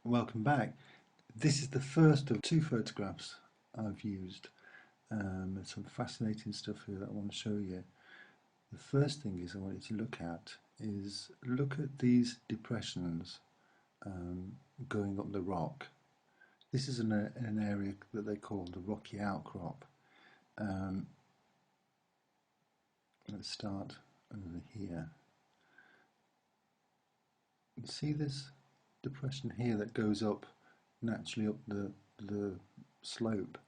Welcome back. This is the first of two photographs I've used. There's some fascinating stuff here that I want to show you. The first thing I want you to look at these depressions going up the rock. This is an area that they call the rocky outcrop. Let's start over here. You see this depression here that goes up naturally up the slope.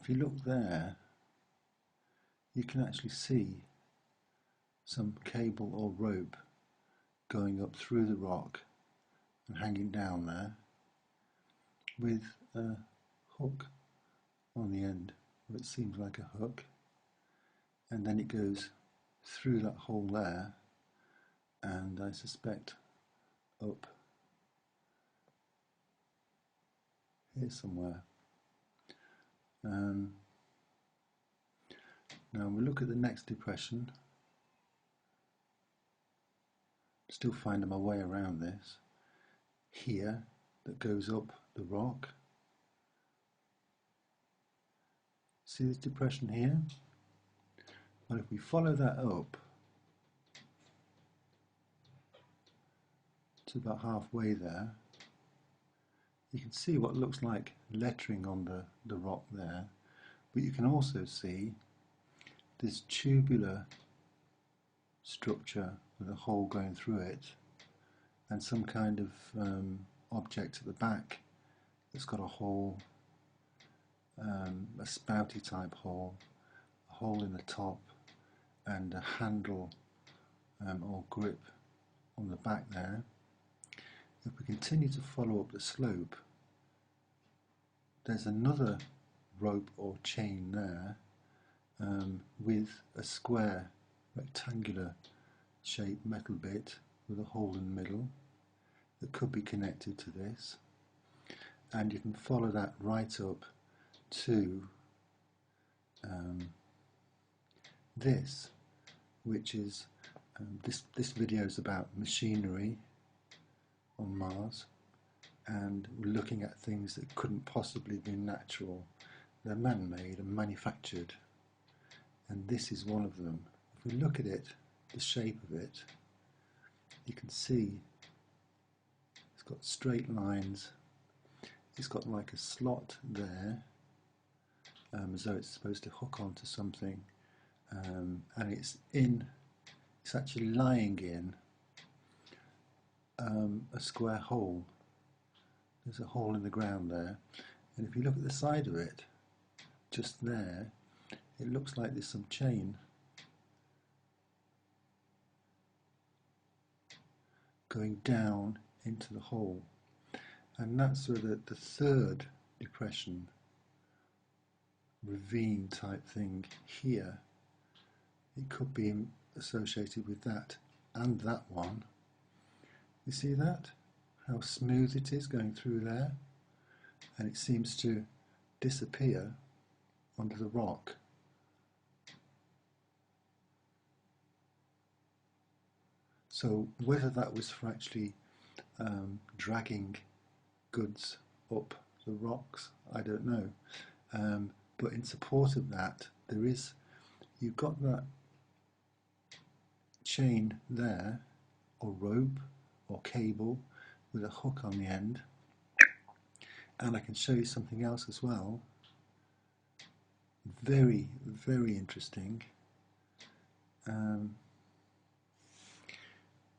If you look there, you can actually see some cable or rope going up through the rock and hanging down there with a hook on the end, it seems like a hook, and then it goes through that hole there, and I suspect up here somewhere. Now we look at the next depression. Still finding my way around this. Here, that goes up the rock. See this depression here? Well, if we follow that up to about halfway there, you can see what looks like lettering on the rock there, but you can also see this tubular structure with a hole going through it and some kind of object at the back that's got a hole, a spouty type hole, a hole in the top and a handle or grip on the back there. If we continue to follow up the slope, there's another rope or chain there with a square rectangular shaped metal bit with a hole in the middle that could be connected to this, and you can follow that right up to this, which is this video is about machinery on Mars, and we're looking at things that couldn't possibly be natural. They're man-made and manufactured, and this is one of them. If we look at it, the shape of it, you can see it's got straight lines, it's got like a slot there, as though it's supposed to hook onto something, and it's actually lying in a square hole. There's a hole in the ground there, and if you look at the side of it, just there, it looks like there's some chain going down into the hole, and that's where the third depression, ravine type thing here, it could be associated with that and that one. You see that? How smooth it is going through there, and it seems to disappear under the rock. So whether that was for actually dragging goods up the rocks, I don't know. But in support of that, you've got that chain there, or rope, or cable with a hook on the end. And I can show you something else as well. Very, very interesting.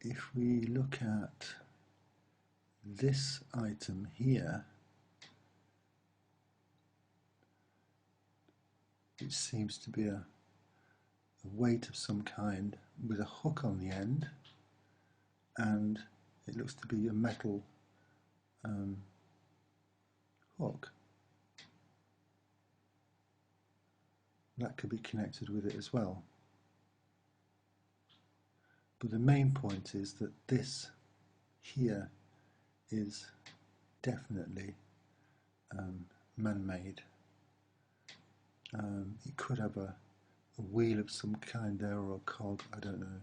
If we look at this item here, it seems to be a weight of some kind with a hook on the end, and it looks to be a metal hook that could be connected with it as well. But the main point is that this here is definitely man-made. It could have a wheel of some kind there, or a cog, I don't know.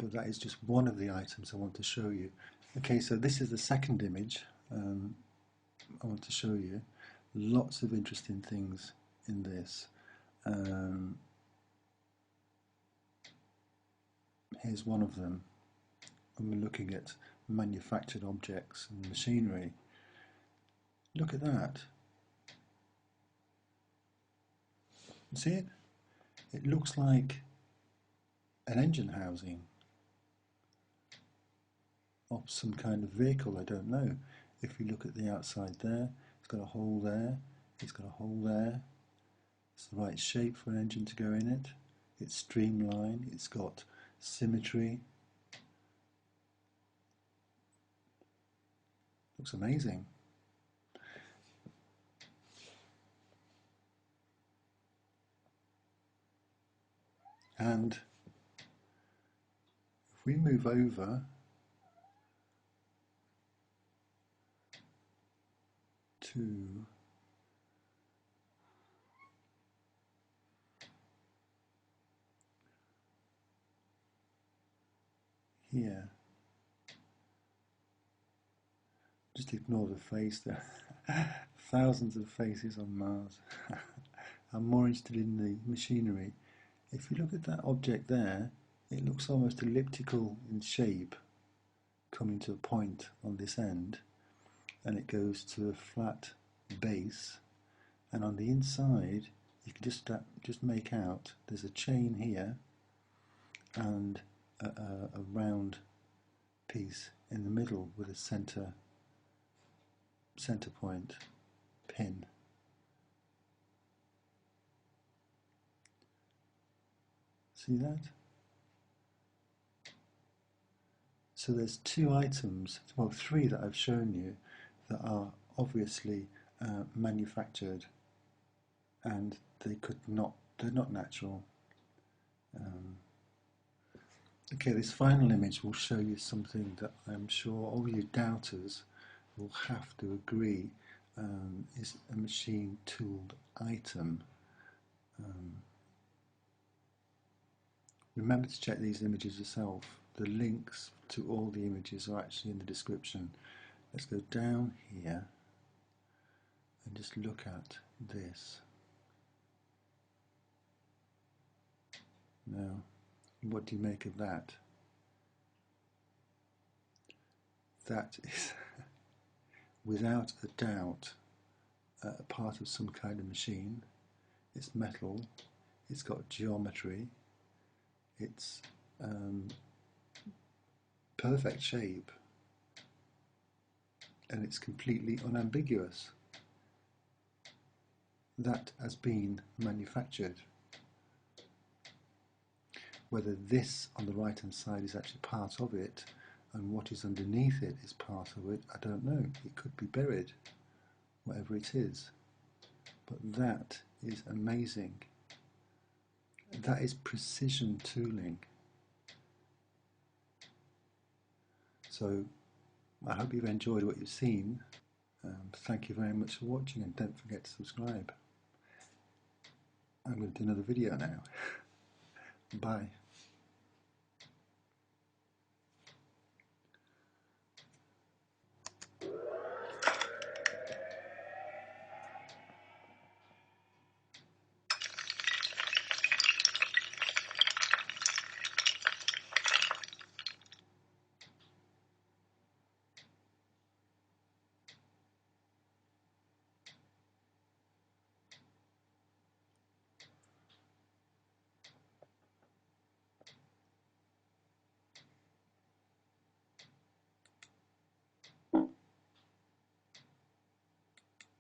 but that is just one of the items I want to show you. Okay, so this is the second image I want to show you. Lots of interesting things in this. Here's one of them, and we're looking at manufactured objects and machinery. Look at that. See it? It looks like an engine housing of some kind of vehicle, I don't know. If you look at the outside there, it's got a hole there, it's got a hole there. It's the right shape for an engine to go in it. It's streamlined, it's got symmetry. Looks amazing. And if we move over to here, just ignore the face there. Thousands of faces on Mars. I'm more interested in the machinery. If you look at that object there, it looks almost elliptical in shape, coming to a point on this end, and it goes to a flat base, and on the inside you can just make out there's a chain here and a round piece in the middle with a center point pin. See that? So there's two items, well, three that I've shown you that are obviously manufactured, and they're not natural. Okay, this final image will show you something that I'm sure all you doubters will have to agree is a machine tooled item. Remember to check these images yourself. The links to all the images are actually in the description. Let's go down here and just look at this. Now, what do you make of that? That is, without a doubt, a part of some kind of machine. It's metal, it's got geometry, it's perfect shape, and it's completely unambiguous. That has been manufactured. Whether this on the right hand side is actually part of it and what is underneath it is part of it, I don't know. It could be buried, whatever it is. But that is amazing. That is precision tooling. So I hope you've enjoyed what you've seen. Thank you very much for watching, and don't forget to subscribe. I'm going to do another video now. Bye.